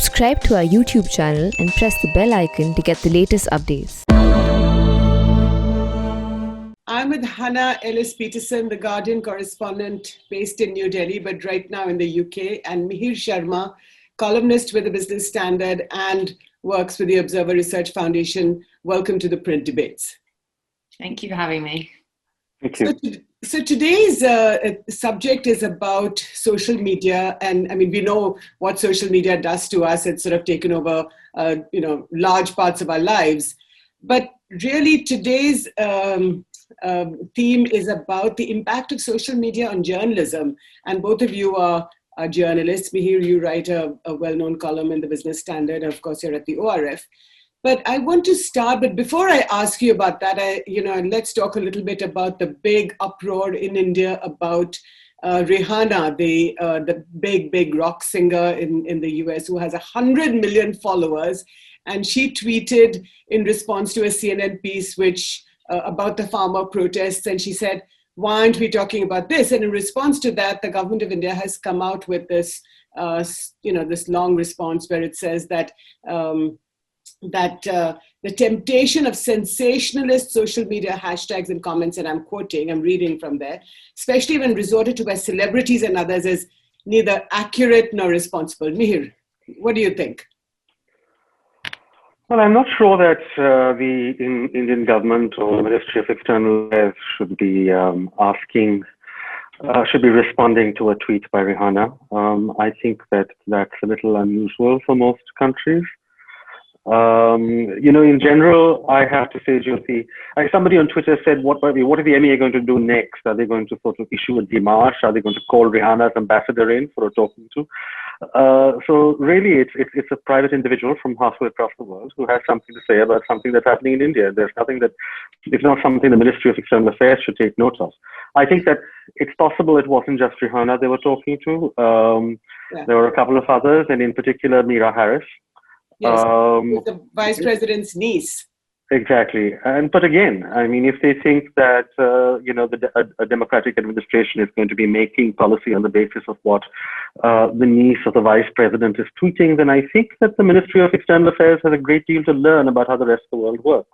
Subscribe to our YouTube channel and press the bell icon to get the latest updates. I'm with Hannah Ellis-Petersen, the Guardian correspondent based in New Delhi, but right now in the UK, and Mihir Sharma, columnist with the Business Standard and works with the Observer Research Foundation. Welcome to the Print Debates. Thank you for having me. Thank you. So today's subject is about social media, and I mean we know what social media does to us. It's sort of taken over, large parts of our lives. But really, today's theme is about the impact of social media on journalism. And both of you are journalists. Mihir, you write a well-known column in the Business Standard. Of course, you're at the ORF. But I want to start, but before I ask you about that, let's talk a little bit about the big uproar in India about Rihanna, the big rock singer in the US who has 100 million followers. And she tweeted in response to a CNN piece about the farmer protests. And she said, why aren't we talking about this? And in response to that, the government of India has come out with this, this long response where it says that the temptation of sensationalist social media hashtags and comments, and I'm reading from there, especially when resorted to by celebrities and others, is neither accurate nor responsible. Mihir, what do you think? Well, I'm not sure that the Indian government or the Ministry of External Affairs should be responding to a tweet by Rihanna. I think that that's a little unusual for most countries. In general, I have to say, Jyoti, somebody on Twitter said, what are the MEA going to do next? Are they going to sort of issue a démarche? Are they going to call Rihanna's ambassador in for a talking to? So really, it's a private individual from halfway across the world who has something to say about something that's happening in India. It's not something the Ministry of External Affairs should take note of. I think that it's possible it wasn't just Rihanna they were talking to. There were a couple of others, and in particular, Meena Harris. Yes, the vice president's niece. Exactly. But again, I mean, if they think that, a democratic administration is going to be making policy on the basis of what the niece of the vice president is tweeting, then I think that the Ministry of External Affairs has a great deal to learn about how the rest of the world works.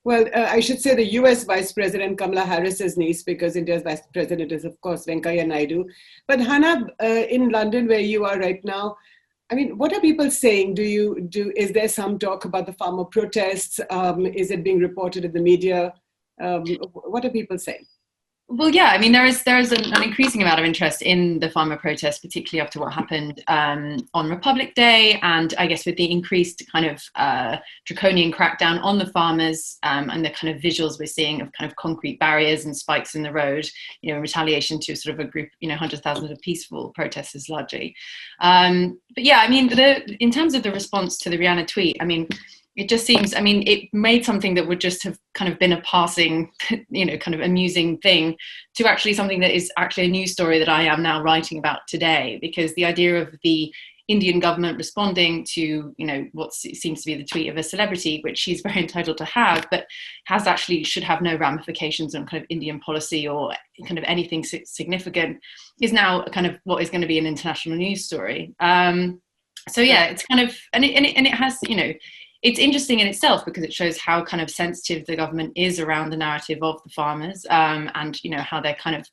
Well, I should say the US Vice President Kamala Harris's niece, because India's Vice President is, of course, Venkaiah Naidu. But Hannah, in London, where you are right now, I mean, what are people saying? Is there some talk about the farmer protests? Is it being reported in the media? What are people saying? Well, yeah, I mean, there is an increasing amount of interest in the farmer protests, particularly after what happened on Republic Day, and I guess with the increased kind of draconian crackdown on the farmers and the kind of visuals we're seeing of kind of concrete barriers and spikes in the road, in retaliation to sort of a group, hundreds of thousands of peaceful protesters largely. But yeah, I mean, in terms of the response to the Rihanna tweet, I mean, it just seems, I mean, it made something that would just have kind of been a passing, kind of amusing thing to actually something that is actually a news story that I am now writing about today, because the idea of the Indian government responding to, what seems to be the tweet of a celebrity, which she's very entitled to have, but should have no ramifications on kind of Indian policy or kind of anything significant, is now kind of what is going to be an international news story. So yeah, it's kind of, and it has, it's interesting in itself because it shows how kind of sensitive the government is around the narrative of the farmers, and how they're kind of,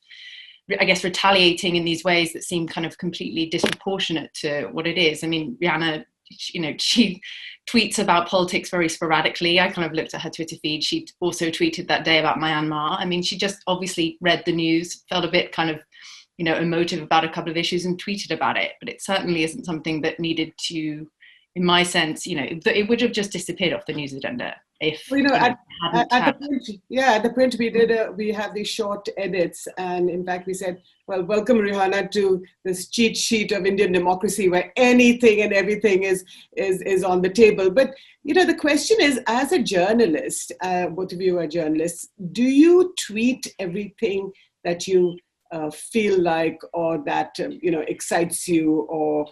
I guess, retaliating in these ways that seem kind of completely disproportionate to what it is. I mean, Rihanna, she tweets about politics very sporadically. I kind of looked at her Twitter feed. She also tweeted that day about Myanmar. I mean, she just obviously read the news, felt a bit kind of, emotive about a couple of issues and tweeted about it. But it certainly isn't something that needed to, in my sense, it would have just disappeared off the news agenda if. Well, at the print we have these short edits, and in fact we said, well, welcome Rihanna to this cheat sheet of Indian democracy where anything and everything is on the table. But the question is, as a journalist, both of you are journalists, do you tweet everything that you feel like, or that excites you, or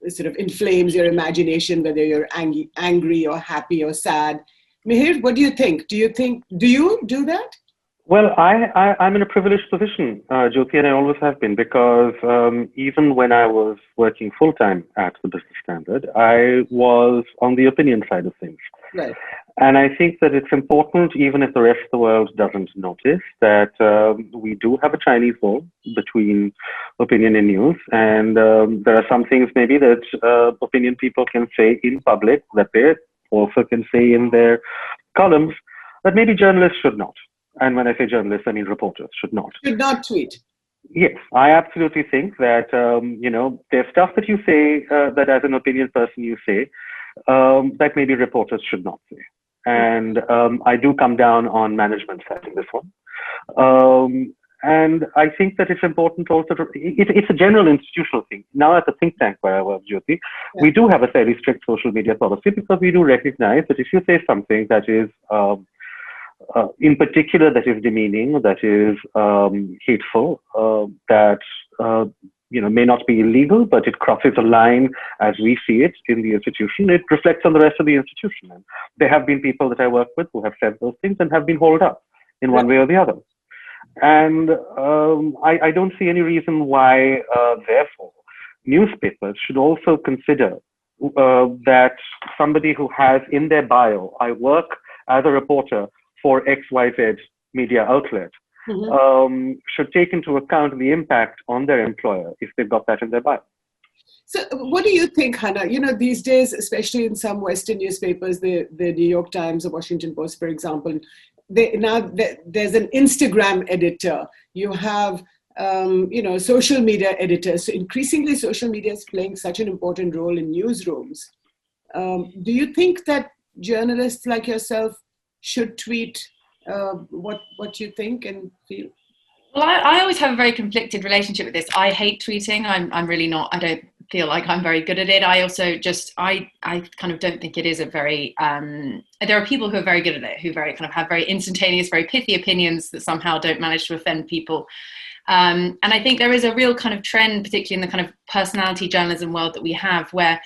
sort of inflames your imagination, whether you're angry or happy or sad? Mihir, what do you think? Do you do that? Well, I'm in a privileged position, Jyoti, and I always have been, because even when I was working full-time at the Business Standard, I was on the opinion side of things. Right. And I think that it's important, even if the rest of the world doesn't notice, that we do have a Chinese wall between opinion and news. And there are some things maybe that opinion people can say in public that they also can say in their columns that maybe journalists should not. And when I say journalists, I mean reporters should not. Should not tweet. Yes, I absolutely think that, there's stuff that you say that as an opinion person you say that maybe reporters should not say. And I do come down on management side in this one. And I think that it's important also to, it's a general institutional thing. Now at the think tank where I work, Jyoti, we do have a fairly strict social media policy because we do recognize that if you say something that is in particular, that is demeaning, that is hateful, that may not be illegal, but it crosses a line as we see it in the institution. It reflects on the rest of the institution. And there have been people that I work with who have said those things and have been hauled up in one way or the other. And I don't see any reason why, therefore, newspapers should also consider that somebody who has in their bio, I work as a reporter for XYZ media outlet, should take into account the impact on their employer if they've got that in their bio. So what do you think, Hannah? These days, especially in some Western newspapers, the New York Times or Washington Post, for example, there's an Instagram editor. You have, social media editors. So increasingly, social media is playing such an important role in newsrooms. Do you think that journalists like yourself should tweet what you think and feel? Well, I always have a very conflicted relationship with this. I hate tweeting. I'm really not. I don't feel like I'm very good at it. I also I kind of don't think it is a very. There are people who are very good at it, who have very instantaneous, very pithy opinions that somehow don't manage to offend people. And I think there is a real kind of trend, particularly in the kind of personality journalism world that we have, where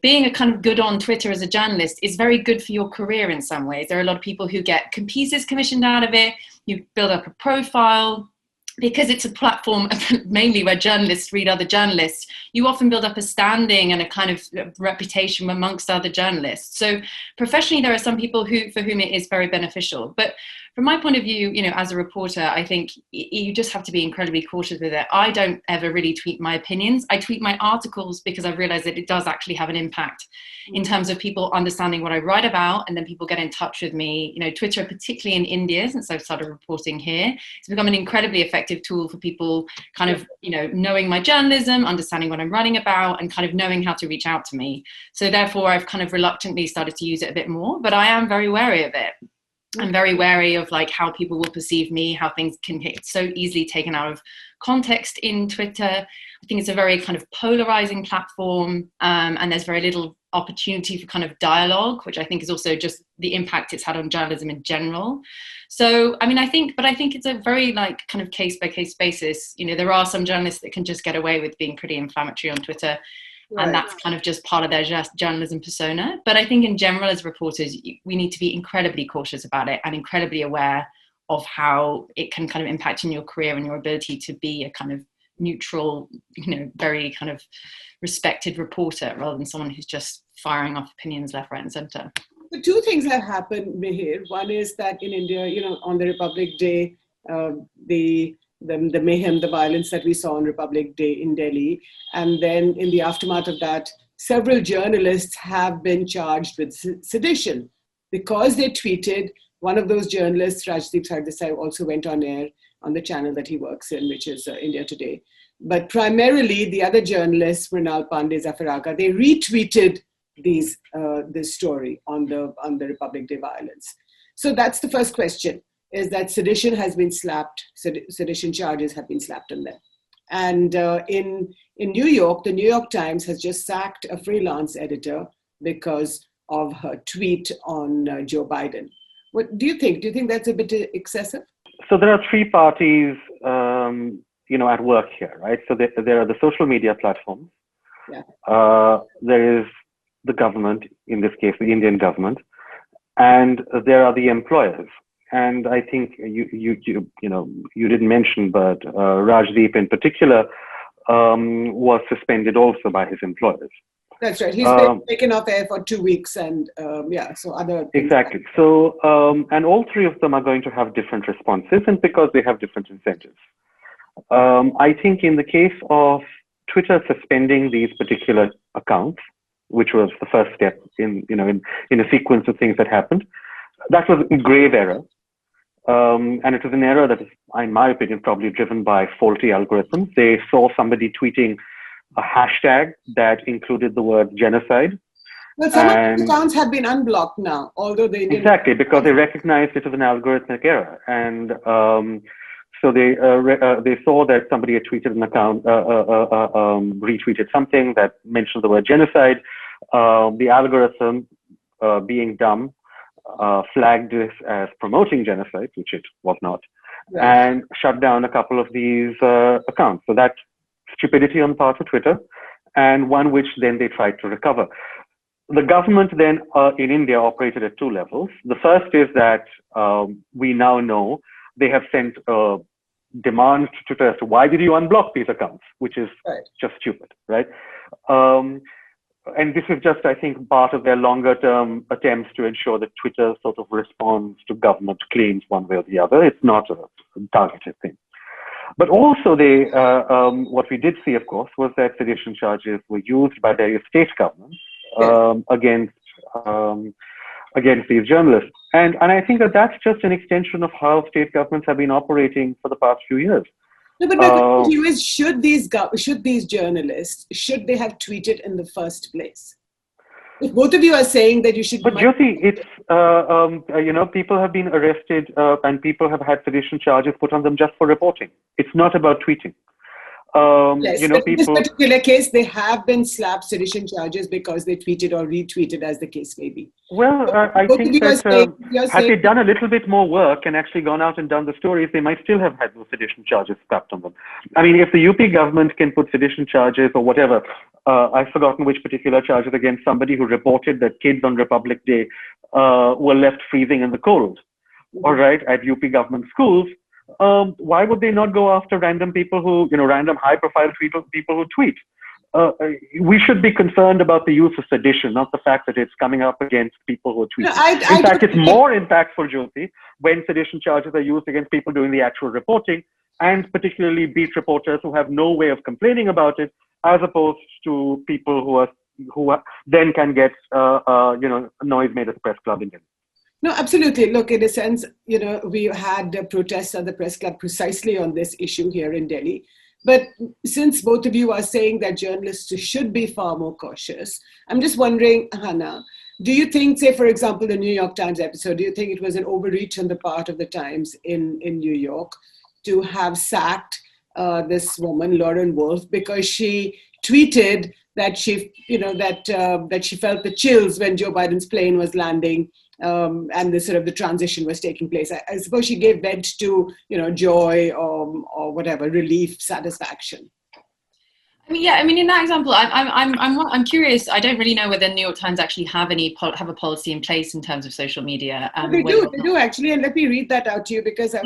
being a kind of good on Twitter as a journalist is very good for your career in some ways. There are a lot of people who get pieces commissioned out of it. You build up a profile. Because it's a platform mainly where journalists read other journalists, you often build up a standing and a kind of reputation amongst other journalists. So professionally, there are some people for whom it is very beneficial. But from my point of view, as a reporter, I think you just have to be incredibly cautious with it. I don't ever really tweet my opinions. I tweet my articles because I've realized that it does actually have an impact in terms of people understanding what I write about, and then people get in touch with me. Twitter, particularly in India, since I've started reporting here, it's become an incredibly effective tool for people kind of, knowing my journalism, understanding what I'm writing about, and kind of knowing how to reach out to me. So therefore, I've kind of reluctantly started to use it a bit more, but I am very wary of it. I'm very wary of how people will perceive me, how things can get so easily taken out of context in Twitter. I think it's a very kind of polarizing platform, and there's very little opportunity for kind of dialogue, which I think is also just the impact it's had on journalism in general. So, I think it's a very kind of case by case basis. There are some journalists that can just get away with being pretty inflammatory on Twitter. Right. And that's kind of just part of their journalism persona. But I think in general, as reporters, we need to be incredibly cautious about it and incredibly aware of how it can kind of impact on your career and your ability to be a kind of neutral, very kind of respected reporter rather than someone who's just firing off opinions left, right and center. The two things have happened, Mihir. One is that in India, on the Republic Day, the mayhem, the violence that we saw on Republic Day in Delhi. And then in the aftermath of that, several journalists have been charged with sedition because they tweeted. One of those journalists, Rajdeep Sardesai, also went on air on the channel that he works in, which is India Today. But primarily, the other journalists, Mrinal Pandey, Zafar Agha, they retweeted this story on the Republic Day violence. So that's the first question, is that sedition has been slapped, sedition charges have been slapped on them. And in New York, the New York Times has just sacked a freelance editor because of her tweet on Joe Biden. What do you think? Do you think that's a bit excessive? So there are three parties, at work here, right? So there are the social media platforms. Yeah. There is the government, in this case, the Indian government, and there are the employers. and I think you didn't mention, but Rajdeep in particular was suspended also by his employers. That's right. He's been taken off air for 2 weeks, and so other things. Exactly. So, and all three of them are going to have different responses, and because they have different incentives. I think in the case of Twitter suspending these particular accounts, which was the first step in a sequence of things that happened, that was a grave error. And it was an error that is, in my opinion, probably driven by faulty algorithms. They saw somebody tweeting a hashtag that included the word genocide. Well, some of the accounts have been unblocked now, although they didn't. Exactly, because they recognized it as an algorithmic error. And so they saw that somebody had tweeted an account, retweeted something that mentioned the word genocide. The algorithm, being dumb, flagged this as promoting genocide, which it was not, and shut down a couple of these accounts. So that's stupidity on the part of Twitter, and one which then they tried to recover. The government then in India operated at two levels. The first is that we now know they have sent a demand to Twitter as to why did you unblock these accounts, which is just stupid, right? And this is just, I think, part of their longer term attempts to ensure that Twitter sort of responds to government claims one way or the other. It's not a targeted thing. But also what we did see, of course, was that sedition charges were used by various state governments against these journalists. And I think that that's just an extension of how state governments have been operating for the past few years. No, but my question to you is, should these journalists, should they have tweeted in the first place? If both of you are saying that you should... But Jyoti, it's, people have been arrested and people have had sedition charges put on them just for reporting. It's not about tweeting. Yes, in this particular case, they have been slapped sedition charges because they tweeted or retweeted, as the case may be. Well, I think that had they done a little bit more work and actually gone out and done the stories, they might still have had those sedition charges slapped on them. I mean, if the UP government can put sedition charges or whatever, I've forgotten which particular charges against somebody who reported that kids on Republic Day were left freezing in the cold, all right, at UP government schools. Why would they not go after random people who, random high-profile people who tweet? We should be concerned about the use of sedition, not the fact that it's coming up against people who tweet. In fact, it's more impactful, Jyoti, when sedition charges are used against people doing the actual reporting, and particularly beat reporters who have no way of complaining about it, as opposed to people who then can get noise made at the press club in Delhi. No, absolutely. Look, in a sense, we had protests at the press club precisely on this issue here in Delhi. But since both of you are saying that journalists should be far more cautious, I'm just wondering, Hannah, do you think, say, for example, the New York Times episode, do you think it was an overreach on the part of the Times in New York to have sacked this woman, Lauren Wolf, because she tweeted that she felt the chills when Joe Biden's plane was landing and the transition was taking place? I suppose she gave vent to, joy or whatever, relief, satisfaction. I mean, in that example, I'm curious. I don't really know whether New York Times actually have a policy in place in terms of social media. They do actually, and let me read that out to you because it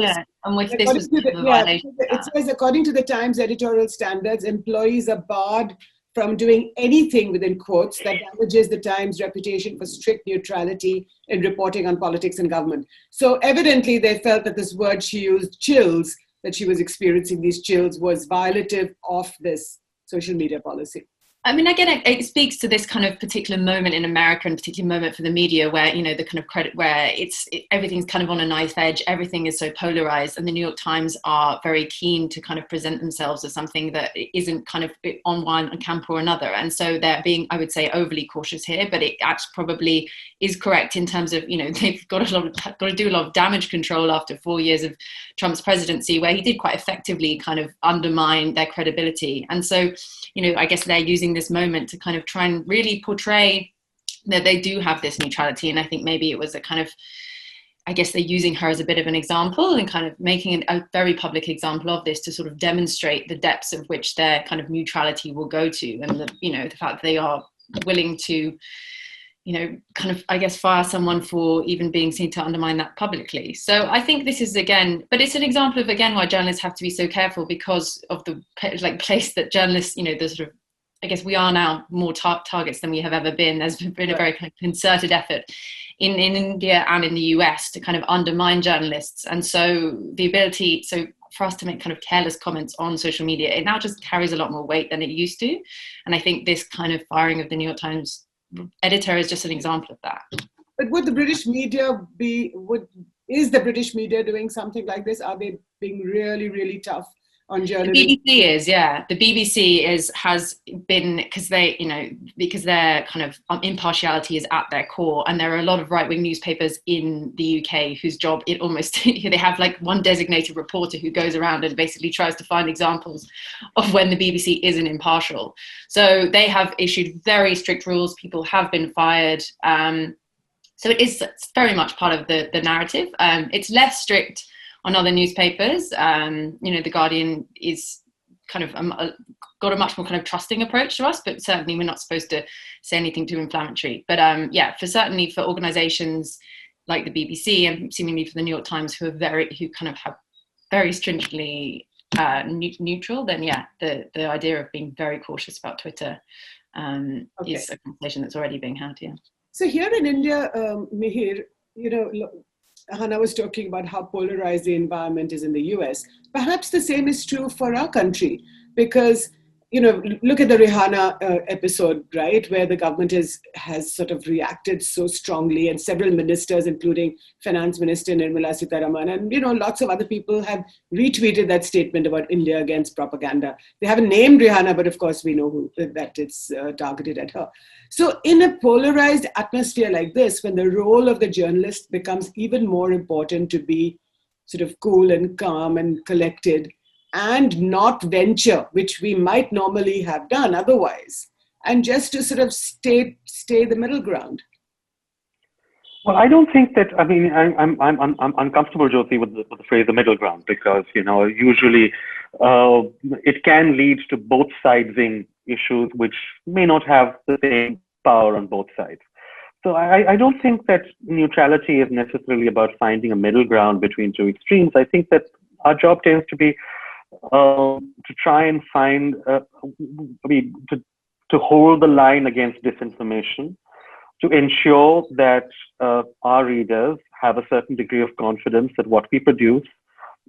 says, according to the Times editorial standards, employees are barred from doing anything within quotes that damages the Times' reputation for strict neutrality in reporting on politics and government. So evidently, they felt that this word she used, chills, that she was experiencing these chills, was violative of this social media policy. I mean, again, it speaks to this kind of particular moment in America and particular moment for the media where, the kind of credit where everything's kind of on a knife edge, everything is so polarized, and the New York Times are very keen to kind of present themselves as something that isn't kind of on one camp or another. And so they're being, I would say, overly cautious here, but it actually probably is correct in terms of, they've got to do a lot of damage control after 4 years of Trump's presidency, where he did quite effectively kind of undermine their credibility. And so, I guess they're using this moment to kind of try and really portray that they do have this neutrality. And I think maybe it was a kind of, I guess they're using her as a bit of an example and kind of making a very public example of this to sort of demonstrate the depths of which their kind of neutrality will go to, and the fact that they are willing to kind of, I guess, fire someone for even being seen to undermine that publicly. So I think this is, again, but it's an example of, again, why journalists have to be so careful because of the place that journalists, the sort of, I guess we are now more targets than we have ever been. There's been a very kind of concerted effort in India and in the US to kind of undermine journalists. And so the ability, for us to make kind of careless comments on social media, it now just carries a lot more weight than it used to. And I think this kind of firing of the New York Times editor is just an example of that. But would the British media is the British media doing something like this? Are they being really, really tough on journalism? The BBC is, yeah. The BBC has been, because their kind of impartiality is at their core, and there are a lot of right-wing newspapers in the UK whose job it almost they have like one designated reporter who goes around and basically tries to find examples of when the BBC isn't impartial. So they have issued very strict rules. People have been fired. So it's very much part of the narrative. It's less strict on other newspapers. The Guardian is kind of got a much more kind of trusting approach to us, but certainly we're not supposed to say anything too inflammatory. But certainly for organizations like the BBC and seemingly for the New York Times, who kind of have very stringently neutral, then the idea of being very cautious about Twitter is a conversation that's already being had here. So here in India, Mihir, Hannah was talking about how polarized the environment is in the US. Perhaps the same is true for our country, because, look at the Rihanna episode, right, where the government has sort of reacted so strongly, and several ministers, including Finance Minister Nirmala Sitharaman, and, lots of other people have retweeted that statement about India against propaganda. They haven't named Rihanna, but of course we know that it's targeted at her. So in a polarized atmosphere like this, when the role of the journalist becomes even more important to be sort of cool and calm and collected and not venture, which we might normally have done otherwise, and just to sort of stay the middle ground. Well, I don't think that, I'm uncomfortable, Jyoti, with the phrase the middle ground, because, usually it can lead to both sidesing issues which may not have the same power on both sides. So I don't think that neutrality is necessarily about finding a middle ground between two extremes. I think that our job tends to be to try and find, to hold the line against disinformation, to ensure that our readers have a certain degree of confidence that what we produce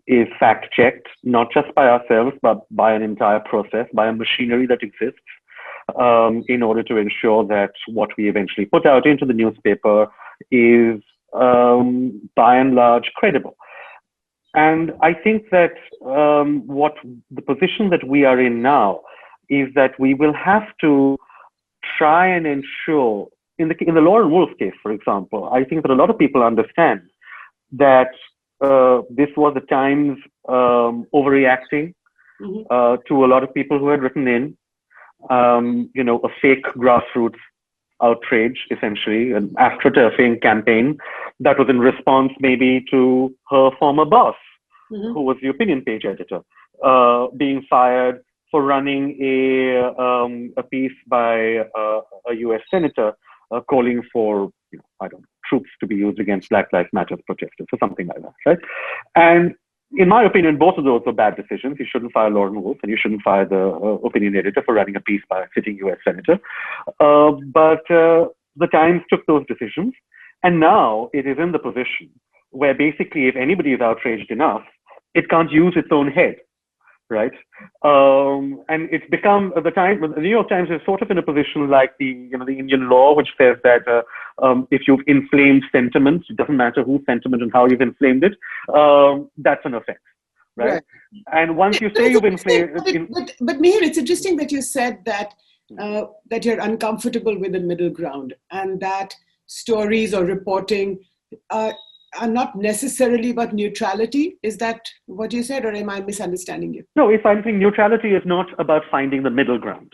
is fact-checked, not just by ourselves, but by an entire process, by a machinery that exists, in order to ensure that what we eventually put out into the newspaper is, by and large, credible. And I think that what the position that we are in now is that we will have to try and ensure, in the Lauren Wolf case, for example, I think that a lot of people understand that this was the Times overreacting to a lot of people who had written in, a fake grassroots outrage, essentially, an astroturfing campaign that was in response maybe to her former boss, who was the opinion page editor, being fired for running a piece by a US senator calling for, troops to be used against Black Lives Matter protesters or something like that, right? And in my opinion, both of those were bad decisions. You shouldn't fire Lauren Wolf, and you shouldn't fire the opinion editor for running a piece by a sitting US senator. But the Times took those decisions, and now it is in the position where basically if anybody is outraged enough, it can't use its own head, right? And it's become, the New York Times is sort of in a position like the Indian law, which says that if you've inflamed sentiments, it doesn't matter whose sentiment and how you've inflamed it, that's an offense, right? And once you say you've inflamed... But Mihir, it's interesting that you said that that you're uncomfortable with the middle ground, and that stories or reporting are not necessarily about neutrality. Is that what you said, or am I misunderstanding you? No, if I'm saying neutrality is not about finding the middle ground,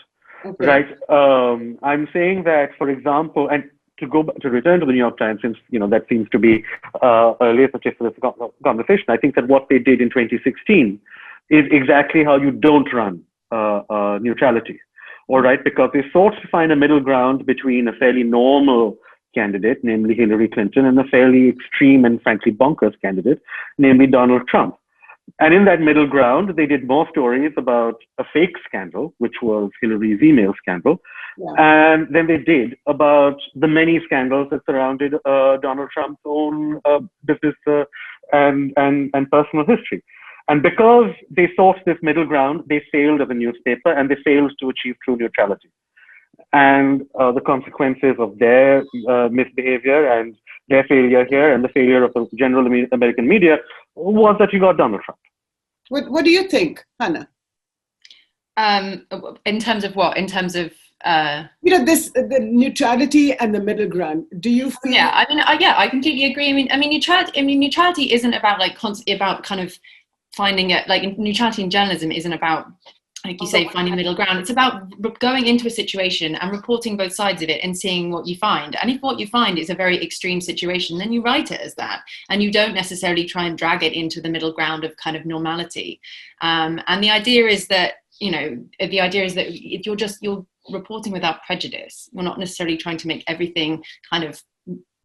right? I'm saying that, for example, and to return to the New York Times, since that seems to be earlier subject for this conversation, I think that what they did in 2016 is exactly how you don't run neutrality, all right? Because they sought to find a middle ground between a fairly normal candidate, namely Hillary Clinton, and a fairly extreme and frankly bonkers candidate, namely Donald Trump. And in that middle ground, they did more stories about a fake scandal, which was Hillary's email scandal, and then they did about the many scandals that surrounded Donald Trump's own business and personal history. And because they sought this middle ground, they failed as a newspaper, and they failed to achieve true neutrality. And the consequences of their misbehavior and their failure here, and the failure of the general American media, was that you got Donald Trump. What do you think, Hannah? In terms of what? In terms of the neutrality and the middle ground. Do you feel? Yeah, I mean, I completely agree. I mean, neutrality isn't about like about kind of finding it. Like neutrality in journalism isn't about, like you say, finding middle ground. It's about going into a situation and reporting both sides of it and seeing what you find. And if what you find is a very extreme situation, then you write it as that. And you don't necessarily try and drag it into the middle ground of kind of normality. And the idea is that, you're reporting without prejudice. You're not necessarily trying to make everything kind of,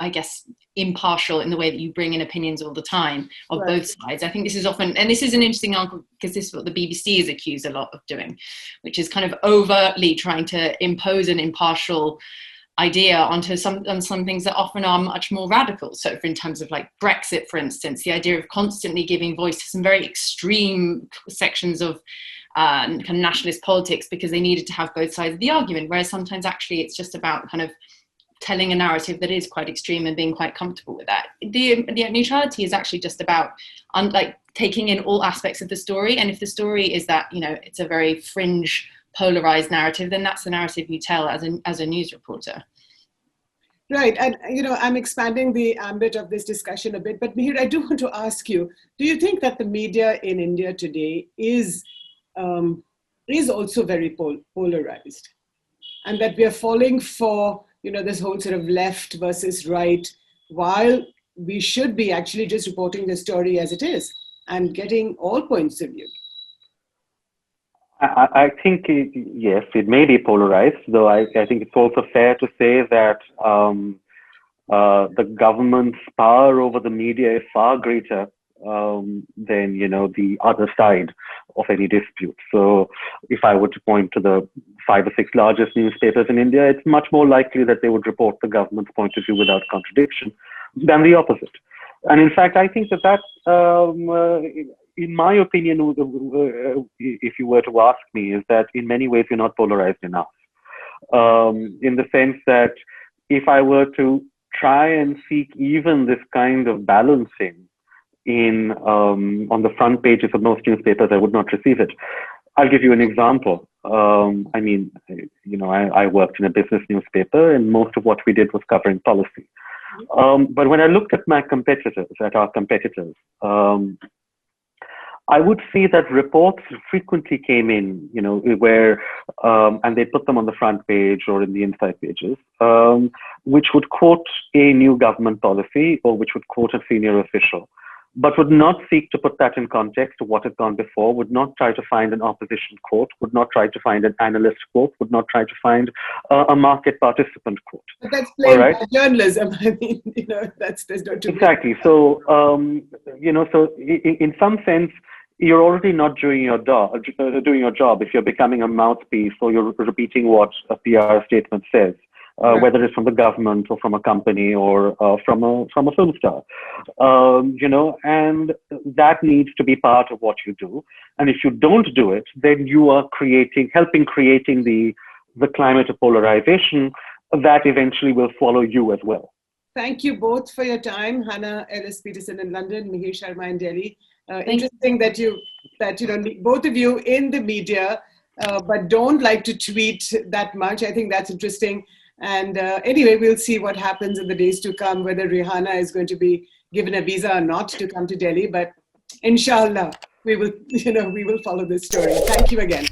I guess, impartial in the way that you bring in opinions all the time of both sides. I think this is often, and this is an interesting article because this is what the BBC is accused a lot of doing, which is kind of overtly trying to impose an impartial idea onto some things that often are much more radical. So in terms of like Brexit, for instance, the idea of constantly giving voice to some very extreme sections of kind of nationalist politics because they needed to have both sides of the argument, whereas sometimes actually it's just about kind of telling a narrative that is quite extreme and being quite comfortable with that. The neutrality is actually just about taking in all aspects of the story. And if the story is that, it's a very fringe, polarized narrative, then that's the narrative you tell as a news reporter. Right. And, I'm expanding the ambit of this discussion a bit, but Mihir, I do want to ask you, do you think that the media in India today is also very polarized, and that we are falling for, this whole sort of left versus right, while we should be actually just reporting the story as it is and getting all points of view? I think, yes, it may be polarized, though I think it's also fair to say that the government's power over the media is far greater than, the other side of any dispute. So if I were to point to the 5 or 6 largest newspapers in India, it's much more likely that they would report the government's point of view without contradiction than the opposite. And in fact, I think that in my opinion, if you were to ask me, is that in many ways you're not polarized enough. In the sense that if I were to try and seek even this kind of balancing on the front pages of most newspapers, I would not receive it. I'll give you an example. I worked in a business newspaper, and most of what we did was covering policy. But when I looked at our competitors, I would see that reports frequently came in, where, and they put them on the front page or in the inside pages, which would quote a new government policy or which would quote a senior official, but would not seek to put that in context to what had gone before, would not try to find an opposition quote, would not try to find an analyst quote, would not try to find a market participant quote. But that's plain journalism. I mean, there's no exactly. So, in some sense, you're already not doing your job if you're becoming a mouthpiece or you're repeating what a PR statement says. Whether it's from the government or from a company or from a film star, and that needs to be part of what you do. And if you don't do it, then you are helping creating the climate of polarization that eventually will follow you as well. Thank you both for your time, Hannah Ellis-Petersen in London, Mihir Sharma in Delhi. Interesting that both of you in the media, but don't like to tweet that much. I think that's interesting. And anyway, we'll see what happens in the days to come, whether Rihanna is going to be given a visa or not to come to Delhi. But inshallah, we will follow this story. Thank you again.